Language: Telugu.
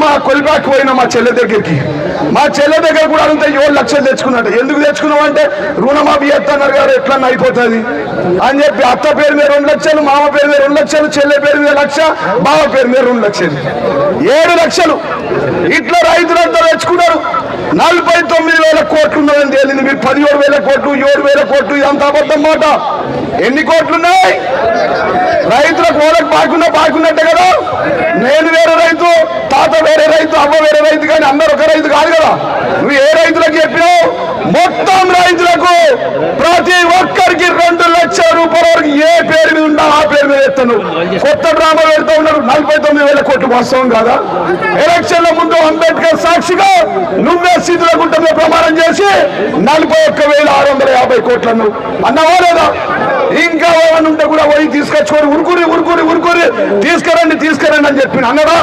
మా కొలిపాకి పోయినా మా చెల్లె దగ్గరికి. మా చెల్లె దగ్గర కూడా అంతా 7 లక్షలు తెచ్చుకున్నట్టు. ఎందుకు తెచ్చుకున్నావు అంటే రుణమాఫీ చేస్తున్నారు గారు ఎట్లా అయిపోతుంది అని చెప్పి అత్త పేరు మీద 2 లక్షలు, మామ పేరు మీద 2 లక్షలు, చెల్లె పేరు మీద 1 లక్ష, బావ పేరు మీద 2 లక్షలు, 7 లక్షలు ఇట్లా రైతులంతా తెచ్చుకున్నారు. 49,000 కోట్లు ఉన్నదని తేలింది. మీరు 17,000 కోట్లు, 7,000 కోట్లు, ఇదంతా అబద్ధం మాట. ఎన్ని కోట్లు ఉన్నాయి? రైతులకు ఓలకు బాగున్నట్టే కదా. నేను వేరే రైతు, తాత వేరే రైతు, అవ్వ వేరే రైతు, కానీ అందరు ఒక రైతు కాదు కదా. నువ్వు ఏ రైతులకు చెప్పినావు? మొత్తం రైతులకు ప్రతి ఒక్కరికి 2 లక్షల రూపాయల వరకు ఏ పేరు మీద ఉన్నా ఆ పేరు మీద ఎత్తాను. కొత్త డ్రామా పెడతా ఉన్నారు. 49,000 కోట్లు వాస్తవం కాదా? ఎలక్షన్ల ముందు అంబేద్కర్ సాక్షిగా నువ్వే స్థితిలో గుంటంలో ప్రమాణం చేసి 41,650 కోట్లను అన్నవా లేదా? ఇంకా ఏమన్నా ఉంటే కూడా పోయి తీసుకొచ్చుకొని ఉరుకురి తీసుకురండి అని చెప్పి అన్నదా?